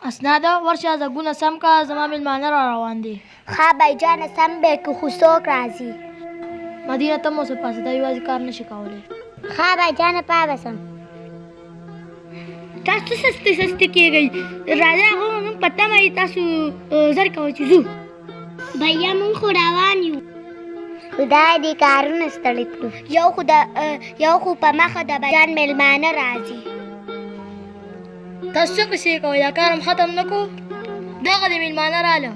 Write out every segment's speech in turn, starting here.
اسناده ورشه زګونه سم کا زما میلمانه را روان دي. ښه بایجانه سم به که خو څوک راځي. مدینه ته مو څه پاسه دا یوازې کار نشي کولی. ښه بایجانه پابسم. تاسو سستې کېږئ راځئ هغه موږ په تمه یې تاسو زر کوئ چې ځو. بیا موږ خو روان یو. خدای دې کارونه ستړي کړو. یو خو په مخه د بایجان میلمانه راځي. تاسو څه قصې کوئ دا کار هم ختم نه کړو. دغه د میلمانه راله.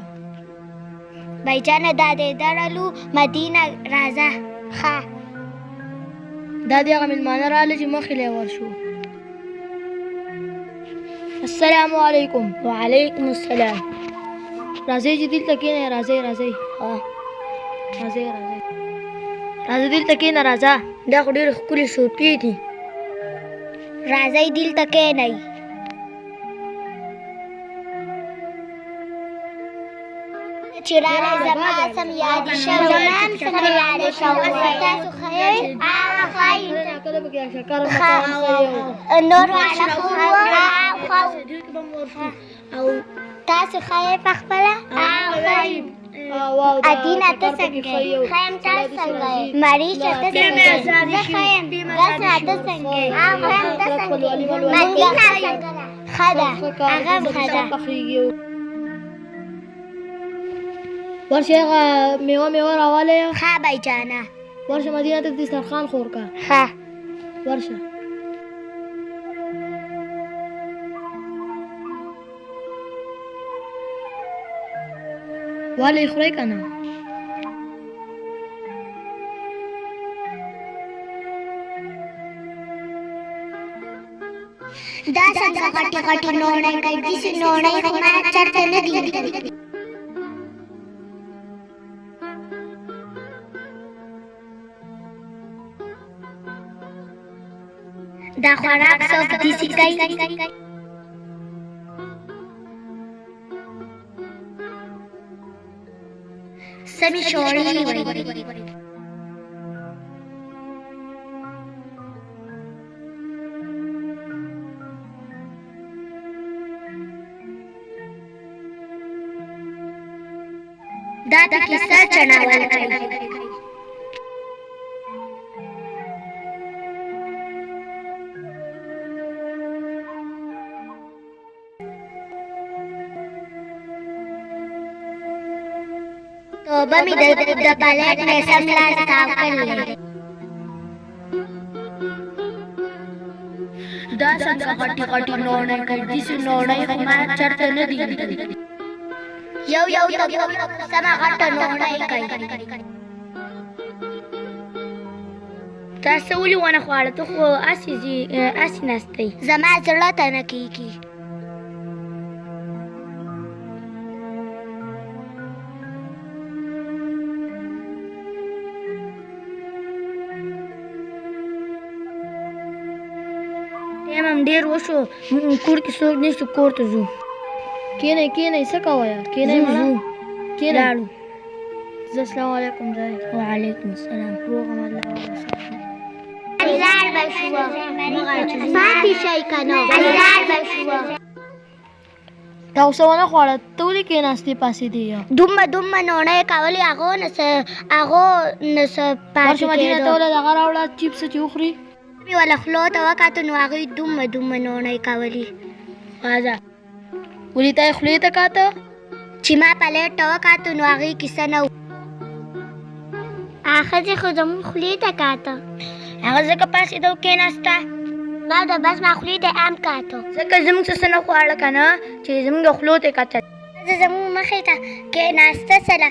بایجانه دا دې درلو مدینه راځه. ښه دا د هغه میلمانه راله چې مخکې لی ورشو. السلام علیکم. وعلیکم السلام. راځئ چې دلته کښېنئ. راځئ راځئ دلته کښېنه. راځه دا خو ډېرې ښکلې صوفې دي. راځئ دلته کښېنئ. چې راغلی زما سم یادې شوی. زما هم څنګه یادې شوی. تاسو ښه یئ؟ هغه ښه یو. نور واړه ښه او تاسو ښه یئ په خپله؟ ښه یو. ادینه ته څنګه یې؟ ښه یم. تاسو څنګه یې؟ مریشه ته څنګه یې؟ زه ښه یم. رسا ته څنګه یې؟ ښه یم. ته څنګه یې؟ مدینه څنګه ده؟ ښه ده. هغه هم ښه ده. ورشه هغه میوه راوالی. ښه بایجانه. ورشه مدینه ته دسترخوان خور کا. ښه ورشه. والی خورئ که نه؟ دا څنګه غټې نوڼۍ کوي؟ داسې نوڼۍ خو ما چېرته نه دي لیدلي. دا خوراک څوک داسې کوي؟ سمې شوړې وایي. دا د کیسه چڼول کوي. توبه مې د پلیټ نه سم لاس تاو کړلی. دا څنګه غټې نوڼۍ کوي؟ داسې نوڼۍ خو ما چېرته نه دي لیدلي. یو ته سمه غټه نوڼۍ کوي. تاسو ولې ونه خواړه؟ ته خو هسې ناستئ. زما زړه ته نه کېږي. ټایم هم ډېر وشو. کور کې څوک نشته. کور ته ځو. کښېنئ څه کوئ؟ کښېنئ مړه. لاړو. زه السلام علیکم ځای. وعلیکم السلام. روغ ام الله ازار به شوه. پاتې شئ که نه؟ ازار به شوه. تا اوسه ونه خواړه. ته ولې کښېناستې پاسېدې؟ دومره نوڼۍ کولې هغو نه څه پاتې ورشه مدینه ته کېدو. وله دغه راوړه چیپس چې وخوري. مې وله خولو ته وکتو نو هغوی دومره نوڼۍ کولې. راځه. ولې تا یې خولې ته کاته؟ چې ما پلیټ ته وکتو نو هغې کیسه نه و. ښځې خو زموږ خولې ته کاته. هغه ځکه پاسېده او کېناسته. ما بس ما خولې ته هم کاته. ځکه زموږ څه نه خواړه که نه چې زموږ خولو ته یې کتل. زه زموږ مخې ته کېناسته سره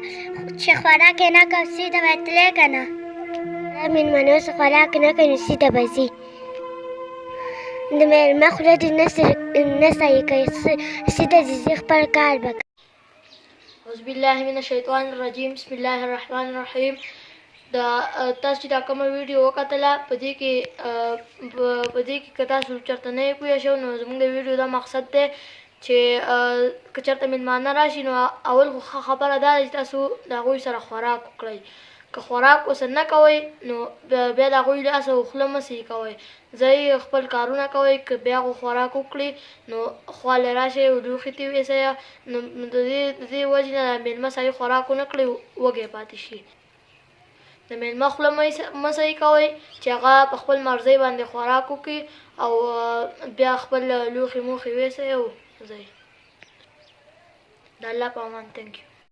چې خوراک یې نه کوه سیده به تلې که نه. مېلمنو څه خوراک نه کوي نو سیده به ځي. د مېلمه خوله دې نه صحیح کوي. سیده دې ځي خپل کار به کوي. اعوذ بالله من الشیطان الرجیم. بسم الله الرحمن الرحیم. تاسو چې دا کومه ویډیو وکتله په دې کې که تاسو چېرته نه یې پوه شو نو زموږ د ویډیو دا مقصد دی چې که چېرته مېلمانه راشي نو اول خو ښه خبره دا ده چې تاسو د هغوی سره خوراک وکړئ. که خوراک ورسره نه کوئ نو بیا د هغوی لاس او خوله مه سهي کوئ ځئ خپل کارونه کوئ که بیا هغو خوراک وکړي نو خواله راشئ او لوښي ترې ویسئ نو د دې وجې نه مېلمه صحیح خوراک ونه کړي وږی پاتې شي د مېلمه خوله مه صحیح کوئ چې هغه په خپل مرضۍ باندې خوراک وکړي او بیا خپل لوښي موښي ویسئ او ځئ د الله په امان تhank you